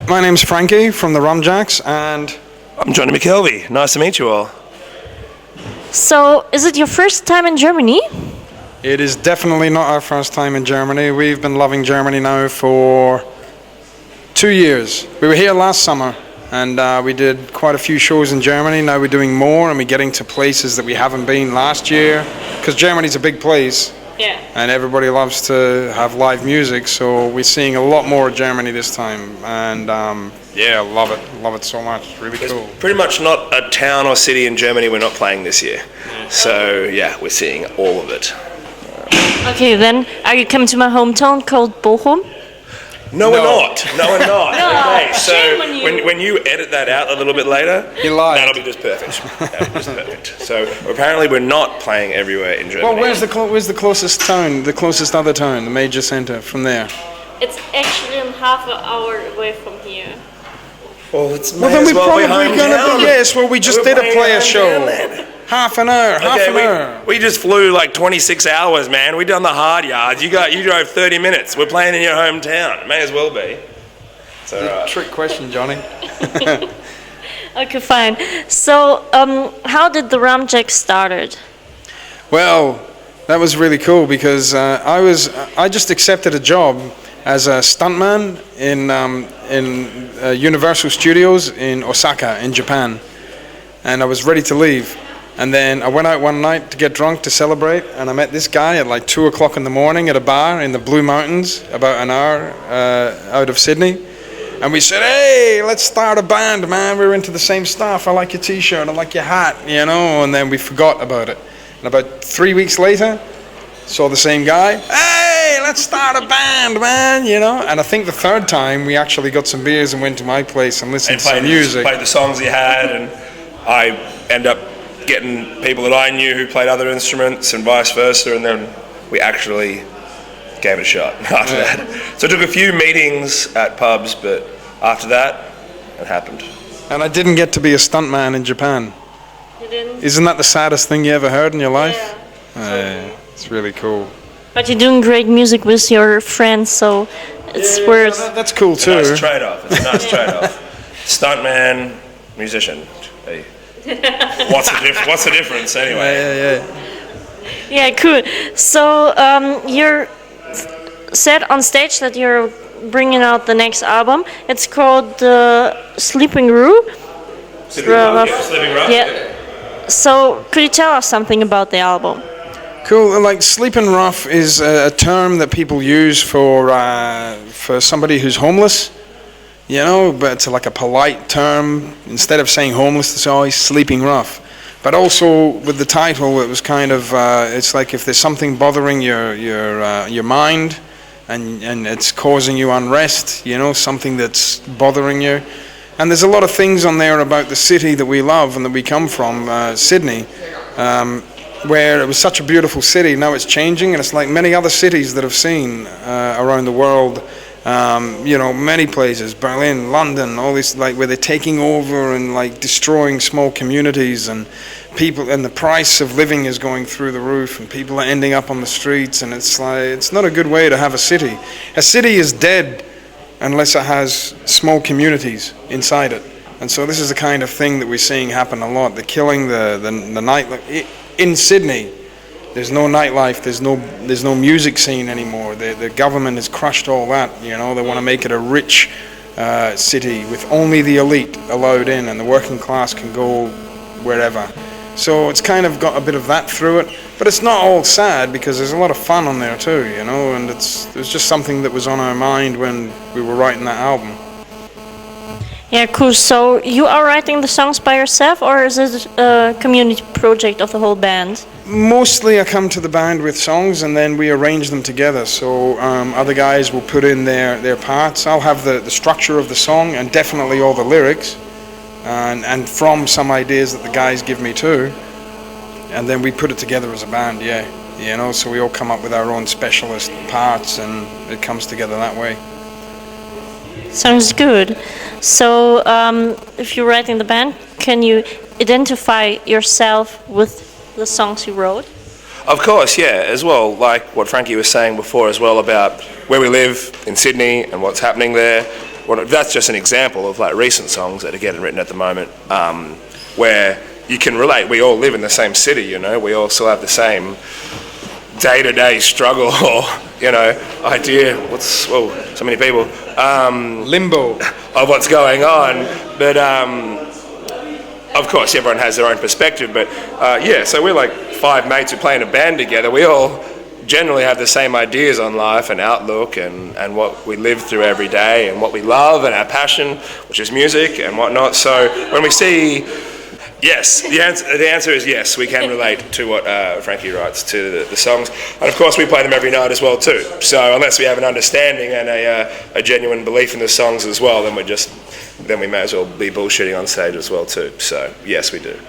My name's Frankie from the Rumjacks, and I'm Johnny McKelvey. Nice to meet you all. So, is it your first time in Germany? it is definitely not our first time in Germany. We've been loving Germany now for 2 years. We were here last summer, and we did quite a few shows in Germany. Now we're doing more, and we're getting to places that we haven't been last year, because Germany's a big place. Yeah. And everybody loves to have live music, so we're seeing a lot more of Germany this time, and yeah, love it so much. It's really cool. Pretty much not a town or city in Germany we're not playing this year. So yeah, we're seeing all of it. Okay, then are you coming to my hometown called Bochum? No, we're not. No, we're not. No, Okay, so shame on you. when you edit that out a little bit later, You lied. that'll be just perfect. That'll be just perfect. So apparently we're not playing everywhere in Germany. Well, where's the closest town, the closest other town, the major centre from there? It's actually half an hour away from here. Well, it's Well, then we're probably gonna be, yes, well, we just did a player show. Half an hour. We just flew like 26 hours, man. We done the hard yards. You drove 30 minutes. We're playing in your hometown. May as well be. So, Trick question, Johnny. Okay, fine. So, how did the Rumjacks started? Well, that was really cool because I just accepted a job as a stuntman in Universal Studios in Osaka in Japan, and I was ready to leave. And then I went out one night to get drunk to celebrate, and I met this guy at like 2 o'clock in the morning at a bar in the Blue Mountains, about an hour out of Sydney. And we said, hey, let's start a band, man. We're into the same stuff. I like your t-shirt, I like your hat, you know. And then we forgot about it. And about 3 weeks later, saw the same guy. Hey, let's start a band, man, you know. And I think the third time we actually got some beers and went to my place and listened to some music. Played the songs he had, and I end up getting people that I knew who played other instruments and vice versa, and then we actually gave it a shot after that. So it took a few meetings at pubs, but after that, it happened. And I didn't get to be a stuntman in Japan. You didn't? Isn't that the saddest thing you ever heard in your life? Yeah. It's really cool. But you're doing great music with your friends, so it's worth. That's cool too. It's a nice trade-off. It's a nice trade-off. Stuntman, musician. Hey. What's the difference anyway? Yeah, cool. So you're said on stage that you're bringing out the next album. It's called Sleeping Room. Sleeping Rough. Yeah. So could you tell us something about the album? Cool. Like sleeping rough is a term that people use for somebody who's homeless. You know, but it's like a polite term. Instead of saying homeless, they say, oh, he's sleeping rough. But also with the title, it was kind of, it's like if there's something bothering your mind and it's causing you unrest, you know, something that's bothering you. And there's a lot of things on there about the city that we love and that we come from, Sydney, where it was such a beautiful city. Now it's changing, and it's like many other cities that I've seen around the world. You know, many places, Berlin, London, all these, like, where they're taking over and like destroying small communities, and people, and the price of living is going through the roof, and people are ending up on the streets, and it's like, it's not a good way to have a city. A city is dead unless it has small communities inside it. And so this is the kind of thing that we're seeing happen a lot. They're killing the night in Sydney. There's no nightlife. There's no music scene anymore. The government has crushed all that. You know, they want to make it a rich city with only the elite allowed in, and the working class can go wherever. So it's kind of got a bit of that through it, but it's not all sad because there's a lot of fun on there too. You know, and it was just something that was on our mind when we were writing that album. Yeah, cool. So you are writing the songs by yourself, or is it a community project of the whole band? Mostly I come to the band with songs and then we arrange them together. So other guys will put in their parts. I'll have the structure of the song and definitely all the lyrics, and from some ideas that the guys give me too. And then we put it together as a band, yeah. You know, so we all come up with our own specialist parts and it comes together that way. Sounds good. So if you're writing the band, can you identify yourself with the songs you wrote? Of course, yeah, as well, like what Frankie was saying before as well about where we live in Sydney and what's happening there. well, that's just an example of like recent songs that are getting written at the moment, where you can relate. We all live in the same city, you know. We all still have the same day-to-day struggle or, you know, idea. So many people. Limbo. Of what's going on, but of course everyone has their own perspective. But so we're like 5 mates who play in a band together. We all generally have the same ideas on life and outlook and what we live through every day and what we love and our passion, which is music and whatnot. So when we see, yes, the answer is yes, we can relate to what Frankie writes to the songs. And of course we play them every night as well too. So unless we have an understanding and a genuine belief in the songs as well, then we may as well be bullshitting on stage as well too. So yes, we do.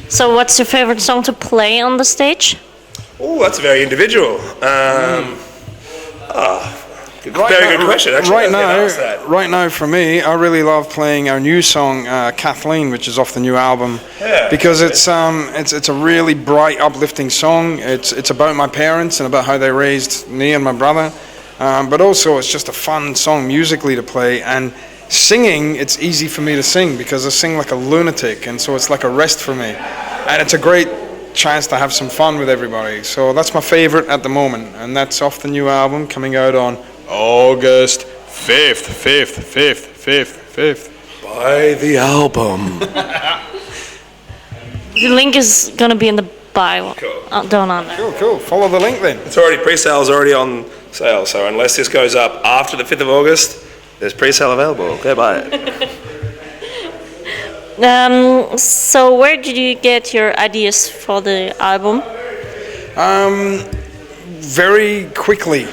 So what's your favorite song to play on the stage? Oh, that's very individual. Very good question. Actually, right now, for me, I really love playing our new song, Kathleen, which is off the new album, because it's a really bright, uplifting song. It's about my parents and about how they raised me and my brother, but also it's just a fun song musically to play. And singing, it's easy for me to sing because I sing like a lunatic, and so it's like a rest for me, and it's a great chance to have some fun with everybody. So that's my favorite at the moment, and that's off the new album coming out on August 5th. Buy the album. The link is gonna be in the bio. Cool. Down on there. Cool. Follow the link then. It's already pre-sale's already on sale, so unless this goes up after the 5th of August, there's pre-sale available. Go buy it. So where did you get your ideas for the album? Very quickly.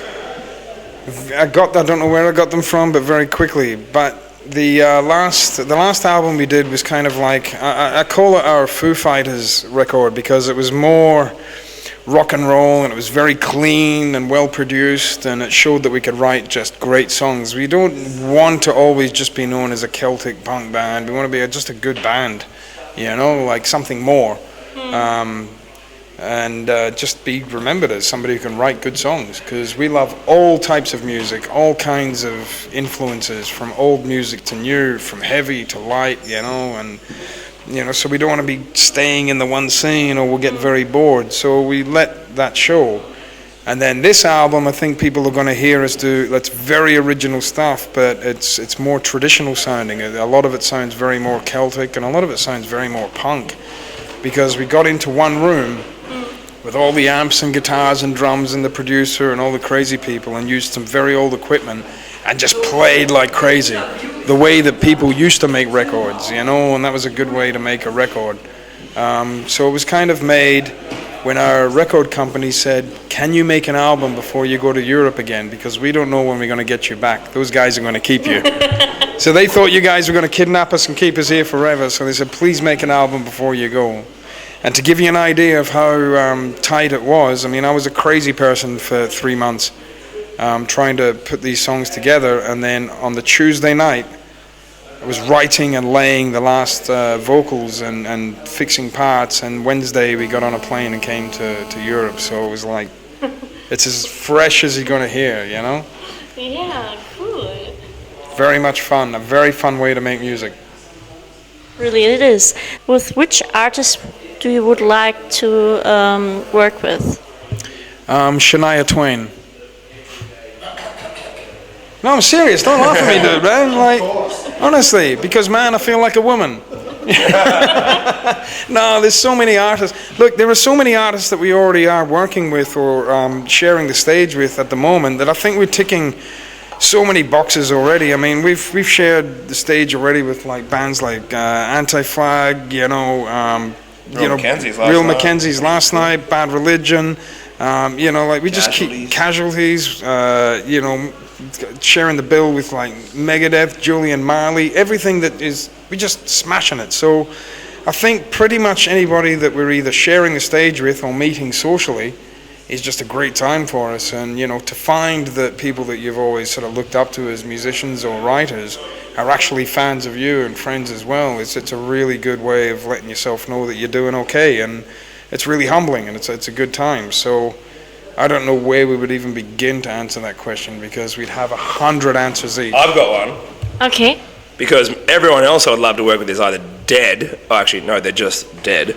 I don't know where I got them from, but very quickly. But the last album we did was kind of like, I call it our Foo Fighters record because it was more rock and roll, and it was very clean and well produced, and it showed that we could write just great songs. We don't want to always just be known as a Celtic punk band. We want to be just a good band, you know, like something more, and just be remembered as somebody who can write good songs, because we love all types of music, all kinds of influences, from old music to new, from heavy to light, you know, and so we don't want to be staying in the one scene or we'll get very bored. So we let that show. And then this album, I think people are going to hear us do, that's very original stuff, but it's more traditional sounding. A lot of it sounds very more Celtic, and a lot of it sounds very more punk, because we got into one room with all the amps and guitars and drums and the producer and all the crazy people, and used some very old equipment and just played like crazy, the way that people used to make records, you know, and that was a good way to make a record. So it was kind of made when our record company said, can you make an album before you go to Europe again, because we don't know when we're going to get you back. Those guys are going to keep you. So they thought you guys were going to kidnap us and keep us here forever, so they said, please make an album before you go. And to give you an idea of how tight it was, I mean, I was a crazy person for 3 months trying to put these songs together, and then on the Tuesday night I was writing and laying the last vocals and fixing parts, and Wednesday we got on a plane and came to Europe. So it was like, it's as fresh as you're going to hear, you know? Yeah, cool. Very much fun, a very fun way to make music. Really, it is. With which artist do you would like to work with? Shania Twain. No, I'm serious. Don't laugh at me, dude, man. Like, honestly, because, man, I feel like a woman. No, there's so many artists. Look, there are so many artists that we already are working with or sharing the stage with at the moment that I think we're ticking so many boxes already. I mean, we've shared the stage already with like bands like Anti-Flag, Real Mackenzie's last night, Bad Religion. Like we just keep Casualties. Sharing the bill with like Megadeth, Julian Marley, everything that is, we're just smashing it. So I think pretty much anybody that we're either sharing the stage with or meeting socially is just a great time for us. And to find that people that you've always sort of looked up to as musicians or writers are actually fans of you and friends as well, it's a really good way of letting yourself know that you're doing okay, and it's really humbling, and it's a good time. So I don't know where we would even begin to answer that question, because we'd have 100 answers each. I've got one. Okay. Because everyone else I would love to work with is either dead, or actually no, they're just dead.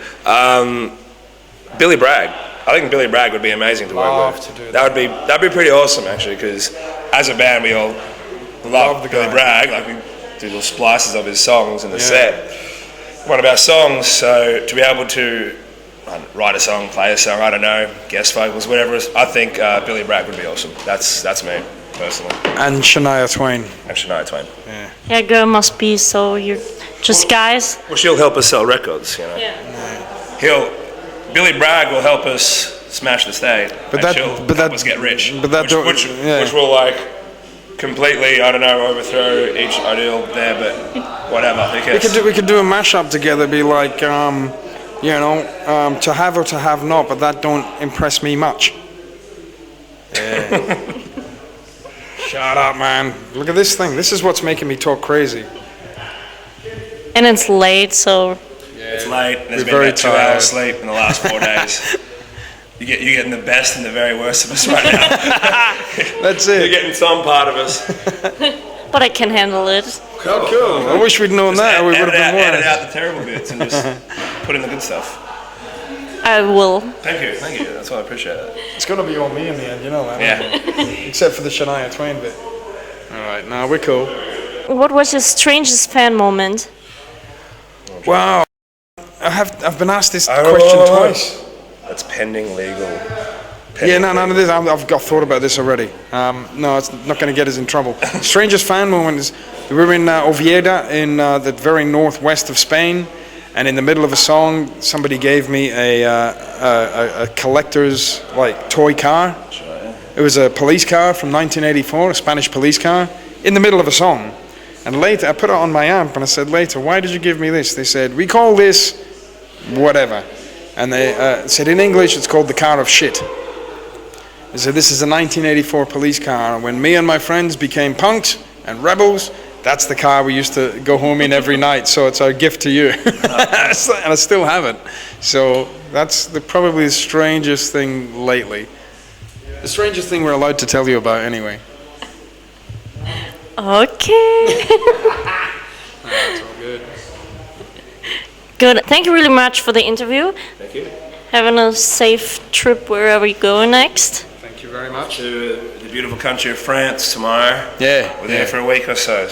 Billy Bragg. I think Billy Bragg would be amazing to work with. To do That'd be pretty awesome actually, because as a band we all love Billy Bragg. Like we do little splices of his songs in the set. One of our songs, so to be able to write a song, play a song, I don't know, guest vocals, whatever. I think Billy Bragg would be awesome. That's me personally. And Shania Twain. And Shania Twain. Yeah, girl must be, so you're just guys. Well, she'll help us sell records, you know. Yeah. Billy Bragg will help us smash the stage, But and she'll help us get rich. Which will like completely, I don't know, overthrow each ideal there, but whatever. We could do a mashup together. Be like, to have or to have not, but that don't impress me much. Yeah. Shut up, man. Look at this thing. This is what's making me talk crazy. And it's late, so... It's late, and there's been very about 2 tired. hours sleep in the last 4 days. You're getting the best and the very worst of us right now. That's it. You're getting some part of us. But I can handle it. Cool. I wish we'd known that. We would have been more. Edit out the terrible bits and just put in the good stuff. I will. Thank you. That's why I appreciate it. It's going to be all me in the end, you know that. Yeah. Except for the Shania Twain bit. All right, now we're cool. What was your strangest fan moment? Wow. I've been asked this question twice. That's pending legal. Yeah, no, none of this. I've thought about this already. No, it's not going to get us in trouble. Strangest fan moment is we were in Oviedo in the very northwest of Spain, and in the middle of a song, somebody gave me a collector's toy car. It was a police car from 1984, a Spanish police car, in the middle of a song. And later, I put it on my amp, and I said, later, why did you give me this? They said, we call this whatever. And they said, in English, it's called the car of shit. They said, this is a 1984 police car. When me and my friends became punks and rebels, that's the car we used to go home in every night. So it's our gift to you. And I still have it. So that's probably the strangest thing lately. The strangest thing we're allowed to tell you about anyway. Okay. That's all good. Good. Thank you really much for the interview. Thank you. Having a safe trip wherever you go next. Thank you very much. To the beautiful country of France tomorrow. Yeah. We're there for a week or so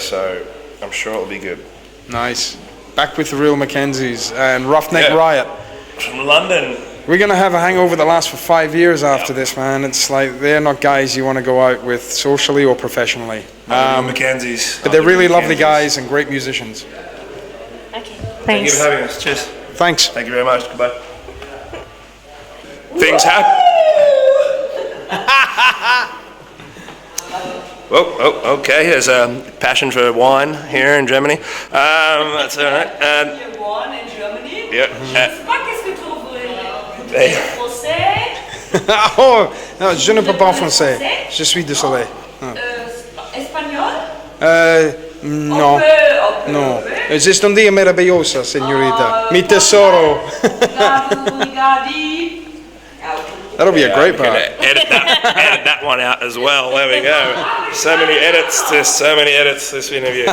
I'm sure it'll be good. Nice. Back with the real Mackenzies and Roughneck Yeah. Riot. From London. We're going to have a hangover that lasts for 5 years after this, man. It's like they're not guys you want to go out with socially or professionally. Mackenzies. But they're really lovely guys and great musicians. Okay. Thank you Thanks. for having us. Cheers. Thanks. Thank you very much. Goodbye. Things happen. Okay. There's a passion for wine here in Germany. That's all right. Wine in Germany? Yeah. Fuck is getroffen? Hey. Français? Oh, non, je ne parle pas français. Je suis désolé. Espagnol? No. No. Esiste un dia meravigliosa, signorita. Mi tesoro. That'll be a great part. Edit that one out as well. There we go. So many edits to so many edits this interview.